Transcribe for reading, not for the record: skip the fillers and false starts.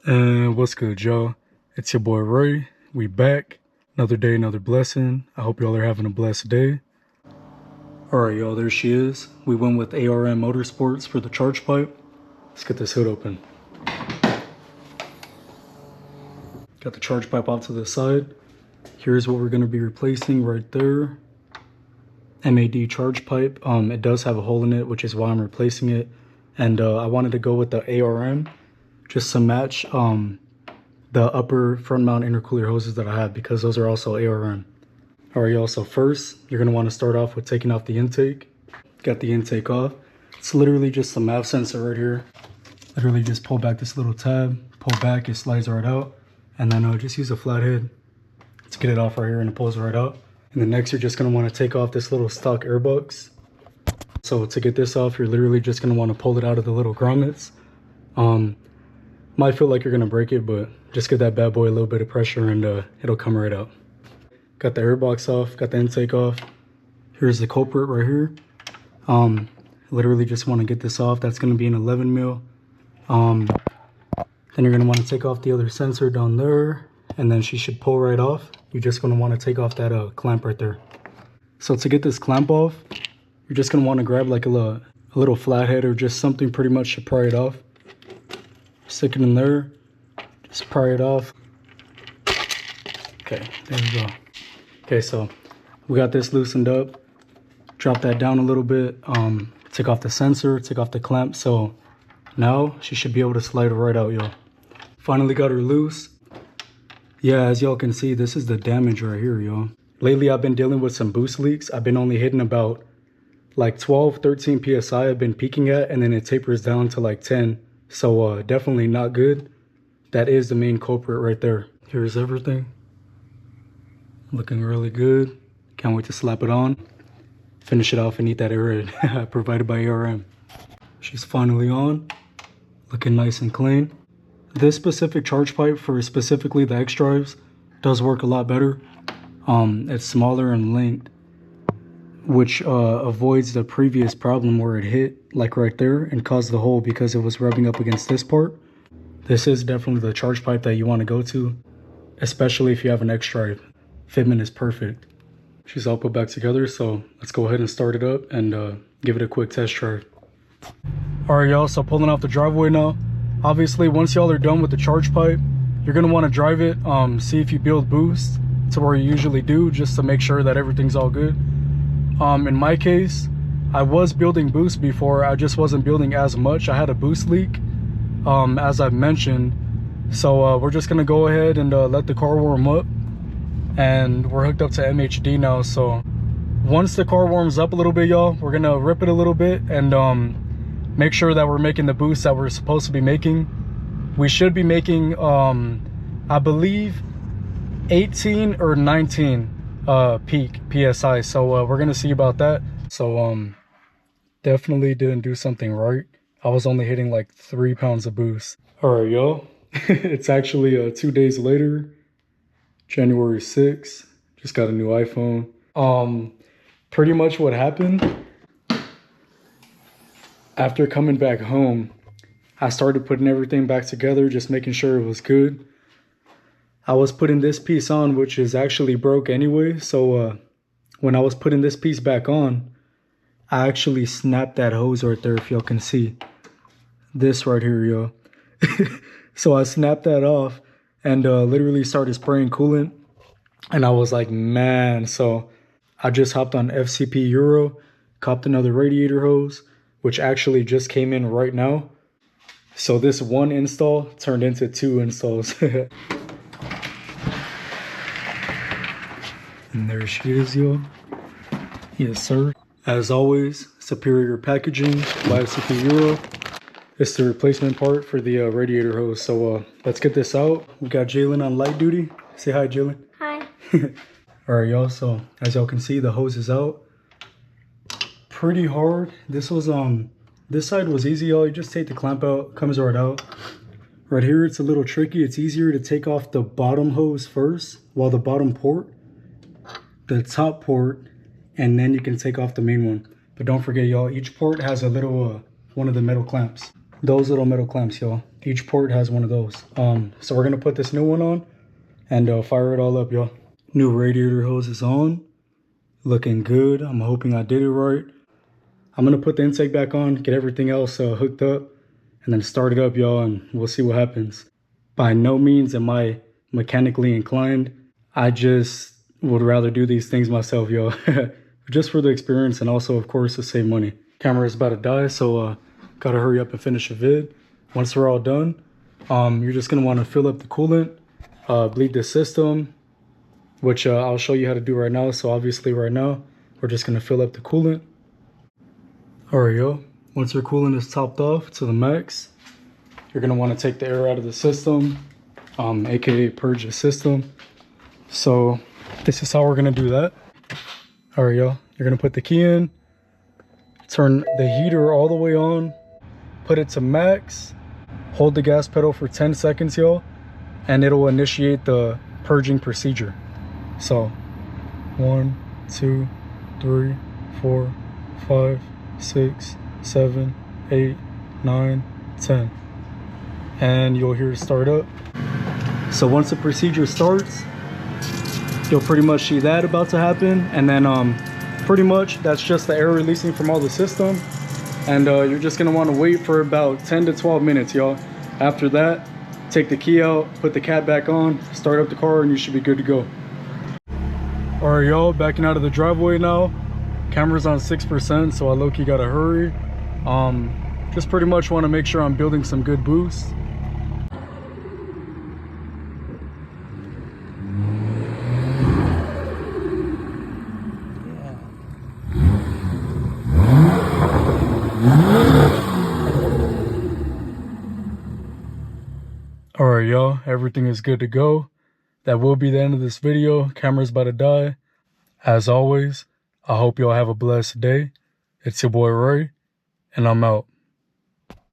And what's good, y'all? It's your boy Ray. We back. Another day, another blessing. I hope y'all are having a blessed day. Alright, y'all, there she is. We went with ARM Motorsports for the charge pipe. Let's get this hood open. Got the charge pipe off to the side. Here's what we're going to be replacing right there. MAD charge pipe. It does have a hole in it, which is why I'm replacing it. And I wanted to go with the ARM just to match the upper front mount intercooler hoses that I have, because those are also ARM. Alright, y'all, so first you're going to want to start off with taking off the intake. Got the intake off. It's literally just the MAP sensor right here. Literally just pull back this little tab, pull back, it slides right out, and then just use a flat head to get it off right here, and it pulls right out. And then next you're just going to want to take off this little stock airbox. So to get this off, you're literally just going to want to pull it out of the little grommets. Might feel like you're going to break it, but just give that bad boy a little bit of pressure and it'll come right out. Got the airbox off, got the intake off. Here's the culprit right here. Literally just want to get this off. That's going to be an 11 mil. Then you're going to want to take off the other sensor down there, and then she should pull right off. You're just going to want to take off that clamp right there. So to get this clamp off, you're just going to want to grab like a little flathead or just something pretty much to pry it off. Stick it in there, just pry it off. Okay, there we go. Okay, so we got this loosened up. Drop that down a little bit. Take off the sensor, take off the clamp. So now she should be able to slide right out, y'all. Finally got her loose. Yeah, as y'all can see, this is the damage right here, y'all. Lately, I've been dealing with some boost leaks. I've been only hitting about like 12, 13 PSI I've been peaking at, and then it tapers down to like 10. So definitely not good. That is the main culprit right there. Here's everything. Looking really good. Can't wait to slap it on. Finish it off and eat that airhead provided by ARM. She's finally on. Looking nice and clean. This specific charge pipe for specifically the X drives does work a lot better. It's smaller in length, which avoids the previous problem where it hit like right there and caused the hole because it was rubbing up against this part. This is definitely the charge pipe that you want to go to, especially if you have an X drive. Fitment is perfect. She's all put back together, so let's go ahead and start it up and give it a quick test drive. Alright, y'all, so pulling off the driveway now. Obviously, once y'all are done with the charge pipe, you're going to want to drive it, see if you build boost to where you usually do, just to make sure that everything's all good. In my case, I was building boost before, I just wasn't building as much. I had a boost leak, as I've mentioned. So we're just gonna go ahead and let the car warm up, and we're hooked up to MHD now. So once the car warms up a little bit, y'all, we're gonna rip it a little bit and make sure that we're making the boost that we're supposed to be making. We should be making, I believe, 18 or 19 peak PSI. So we're gonna see about that. So definitely didn't do something right. I was only hitting like 3 pounds of boost. All right, y'all. It's actually 2 days later, January 6th. Just got a new iPhone. Pretty much what happened, after coming back home, I started putting everything back together, just making sure it was good. I was putting this piece on, which is actually broke anyway. So when I was putting this piece back on, I actually snapped that hose right there, if y'all can see. This right here, y'all. So I snapped that off and literally started spraying coolant. And I was like, man. So I just hopped on FCP Euro, copped another radiator hose, which actually just came in right now. So this one install turned into 2 installs. And there she is, y'all. Yes, sir. As always, superior packaging by FCP Euro. It's the replacement part for the radiator hose. So let's get this out. We got Jalen on light duty. Say hi, Jalen. Hi. All right, y'all. So as y'all can see, the hose is out. Pretty hard. This side was easy, y'all. You just take the clamp out, comes right out. Right here, it's a little tricky. It's easier to take off the bottom hose first, while the bottom port, the top port, and then you can take off the main one. But don't forget, y'all, each port has a little one of the metal clamps. those little metal clamps, y'all. Each port has one of those. So we're gonna put this new one on and fire it all up, y'all. New radiator hose is on. Looking good. I'm hoping I did it right. I'm gonna put the intake back on, get everything else hooked up, and then start it up, y'all, and we'll see what happens. By no means am I mechanically inclined. I just would rather do these things myself, y'all. Just for the experience and also, of course, to save money. Camera is about to die, so gotta hurry up and finish the vid. Once we're all done, you're just gonna want to fill up the coolant, bleed the system, which I'll show you how to do right now. So obviously right now, we're just gonna fill up the coolant. All right, yo. Once your coolant is topped off to the max, you're gonna want to take the air out of the system, aka purge the system. So this is how we're gonna do that. All right, y'all. You're gonna put the key in, turn the heater all the way on, put it to max, hold the gas pedal for 10 seconds, y'all, and it'll initiate the purging procedure. So 1, 2, 3, 4, 5, 6, 7, 8, 9, 10. And you'll hear it start up. So once the procedure starts, you'll pretty much see that about to happen. And then pretty much that's just the air releasing from all the system. And you're just gonna wanna wait for about 10 to 12 minutes, y'all. After that, take the key out, put the cat back on, start up the car, and you should be good to go. All right, y'all, backing out of the driveway now. Camera's on 6%, so I low-key gotta hurry. Just pretty much wanna make sure I'm building some good boost. All right, y'all, everything is good to go. That will be the end of this video. Camera's about to die. As always, I hope y'all have a blessed day. It's your boy Ray, and I'm out.